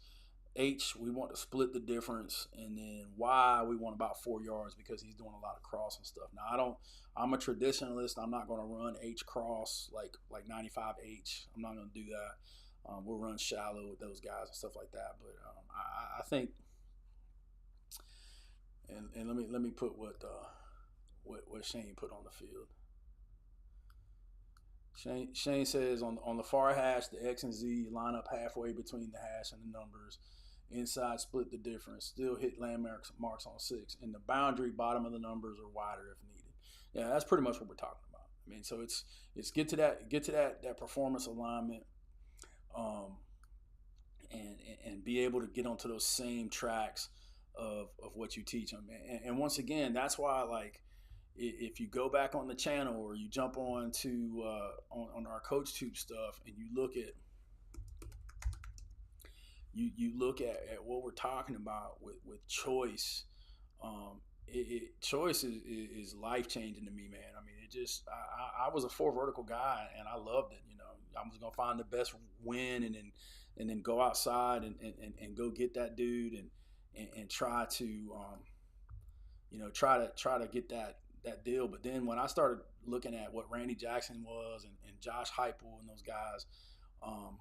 H, we want to split the difference, and then Y, we want about 4 yards because he's doing a lot of cross and stuff. Now, I'm a traditionalist. I'm not going to run H cross like 95H. I'm not going to do that. We'll run shallow with those guys and stuff like that. But I think, and let me put what Shane put on the field. Shane says on the far hash, the X and Z line up halfway between the hash and the numbers. Inside, split the difference. Still hit landmarks marks on 6. In the boundary, bottom of the numbers are wider if needed. Yeah, that's pretty much what we're talking about. I mean, so it's get to that performance alignment, and be able to get onto those same tracks of what you teach them. And once again, that's why, like, if you go back on the channel or you jump on to on our Coach Tube stuff and you look at what we're talking about with choice, choice is life changing to me, man. I mean, I was a 4 vertical guy and I loved it. I was gonna find the best win and then go outside and go get that dude and try to try to get that deal. But then when I started looking at what Randy Jackson was and Josh Heupel and those guys, I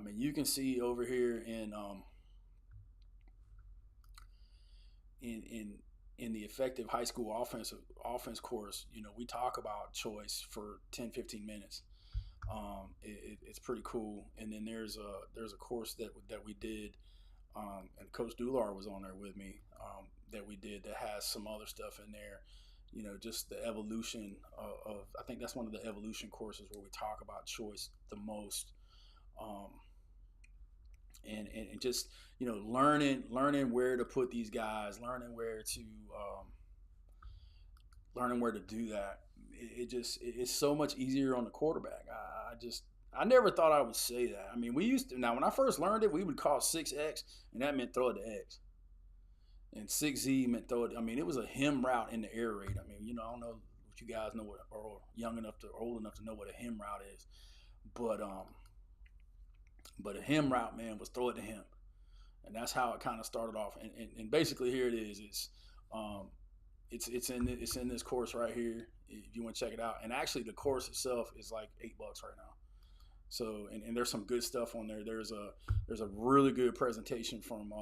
mean, you can see over here in the effective high school offense course, we talk about choice for 10-15 minutes. It's pretty cool. And then there's a course that we did, and Coach Dular was on there with me, that we did that has some other stuff in there. Just the evolution of I think that's one of the evolution courses where we talk about choice the most. And just learning where to put these guys, learning where to do that. It's so much easier on the quarterback. I never thought I would say that. I mean, we used to, now when I first learned it, we would call 6X, and that meant throw it to X, and 6Z meant throw it. I mean, it was a hem route in the air raid. I mean, I don't know what you guys know or young enough to, or old enough to know what a hem route is, but a hem route, man, was throw it to him. And that's how it kind of started off. And basically here it is. It's in this course right here if you want to check it out. And actually the course itself is like $8 right now. So and there's some good stuff on there. There's a really good presentation from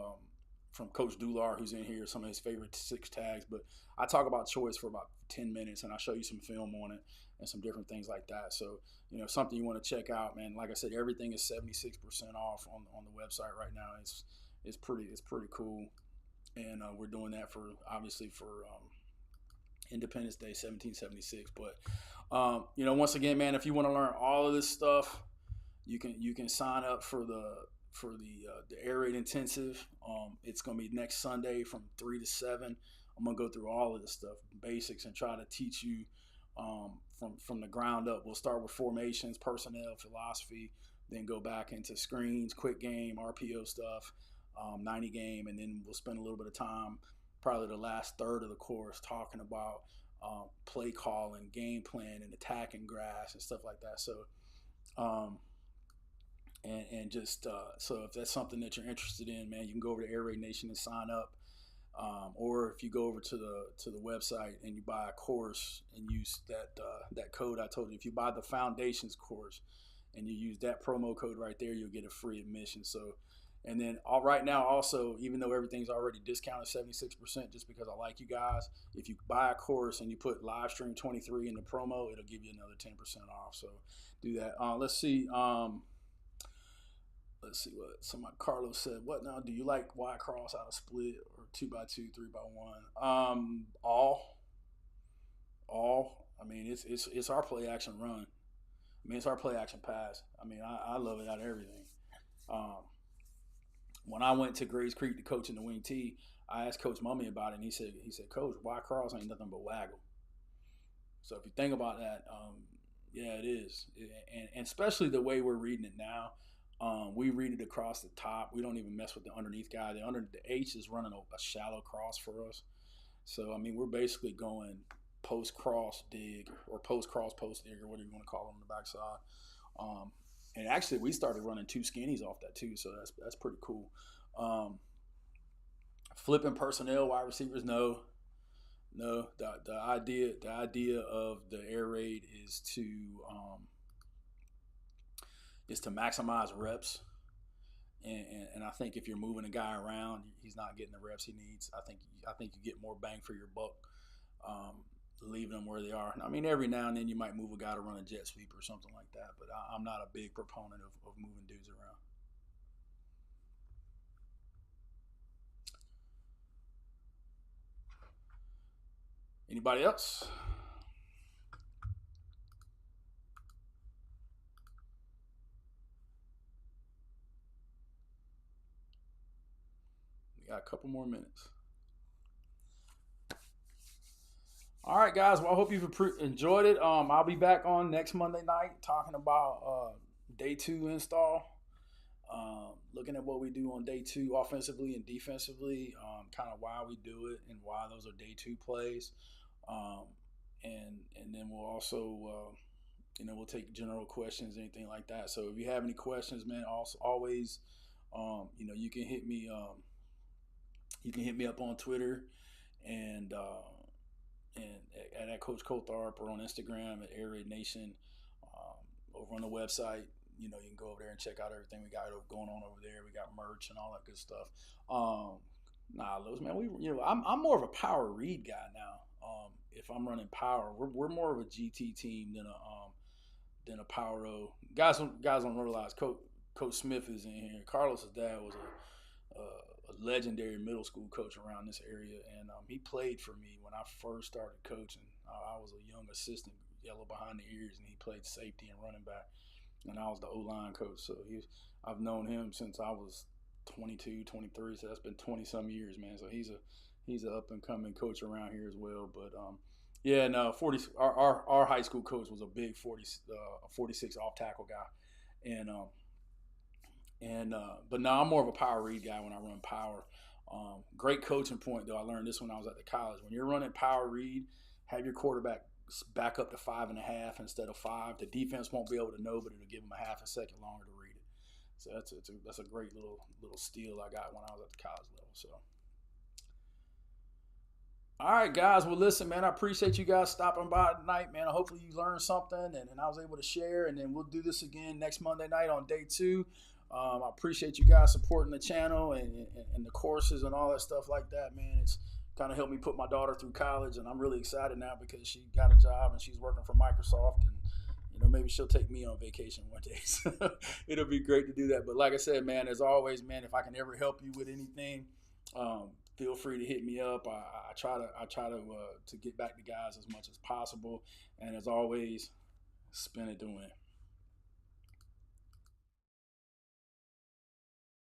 Coach Dular, who's in here, some of his favorite 6 tags. But I talk about choice for about 10 minutes and I show you some film on it and some different things like that. So, something you want to check out, man. Like I said, everything is 76% off on the website right now. It's pretty cool. And we're doing that for Independence Day 1776. But once again, man, if you want to learn all of this stuff, you can sign up for the Air Raid Intensive. It's gonna be next Sunday from 3 to 7. I'm gonna go through all of this stuff, basics, and try to teach you from the ground up. We'll start with formations, personnel, philosophy, then go back into screens, quick game, RPO stuff, 90 game, and then we'll spend a little bit of time, probably the last third of the course, talking about play calling, game plan, and attacking grass and stuff like that. So, and just so if that's something that you're interested in, man, you can go over to Airraidnation and sign up. Or if you go over to the website and you buy a course and use that code I told you, if you buy the Foundations course and you use that promo code right there, you'll get a free admission. So And then right now also, even though everything's already discounted 76%, just because I like you guys, if you buy a course and you put live stream 23 in the promo, it'll give you another 10% off. So do that. Let's see. Let's see what somebody Carlos said. What now? Do you like Y cross out of split or 2x2, 3x1? All. I mean, it's our play action run. I mean, it's our play action pass. I mean, I love it out of everything. When I went to Grays Creek to coach in the wing T, I asked Coach Mummy about it, and he said, Coach, Y cross ain't nothing but waggle. So if you think about that, yeah, it is, and especially the way we're reading it now. We read it across the top. We don't even mess with the underneath guy. The H is running a shallow cross for us. So I mean, we're basically going post cross dig or post cross post dig or whatever you want to call it on the backside. And actually, we started running 2 skinnies off that too, so that's pretty cool. Flipping personnel, wide receivers, no. The idea of the air raid is to maximize reps, and I think if you're moving a guy around, he's not getting the reps he needs. I think you get more bang for your buck. Leaving them where they are. I mean, every now and then you might move a guy to run a jet sweep or something like that, but I'm not a big proponent of moving dudes around. Anybody else? We got a couple more minutes. All right, guys. Well, I hope you've enjoyed it. I'll be back on next Monday night talking about day 2 install. Looking at what we do on day 2 offensively and defensively, kind of why we do it and why those are day 2 plays. And then we'll also, we'll take general questions, anything like that. So if you have any questions, man, always, you can hit me. You can hit me up on Twitter and at Coach Coltharp or on Instagram at Airraidnation. Over on the website, you can go over there and check out everything we got going on over there. We got merch and all that good stuff. Lewis, man, I'm more of a power read guy now. If I'm running power, we're more of a GT team than a power O. Guys don't realize Coach Smith is in here. Carlos's dad was a legendary middle school coach around this area, and he played for me when I first started coaching. I was a young assistant, yellow behind the ears, and he played safety and running back, and I was the O-line coach. So I've known him since I was 22, 23, so that's been 20-some years, man. So he's an up-and-coming coach around here as well. But, our high school coach was a big 46 off-tackle guy, but no, I'm more of a power read guy when I run power. Great coaching point, though. I learned this when I was at the college. When you're running power read, have your quarterback back up to 5.5 instead of 5. The defense won't be able to know, but it'll give them a half a second longer to read it. So that's a great little steal I got when I was at the college level. So, all right, guys. Well, listen, man, I appreciate you guys stopping by tonight, man. Hopefully you learned something, and I was able to share. And then we'll do this again next Monday night on day 2. I appreciate you guys supporting the channel and the courses and all that stuff like that, man. It's kind of helped me put my daughter through college, and I'm really excited now because she got a job and she's working for Microsoft, and maybe she'll take me on vacation one day. So it'll be great to do that. But like I said, man, as always, man, if I can ever help you with anything, feel free to hit me up. I try to get back to guys as much as possible, and as always, spin it to win.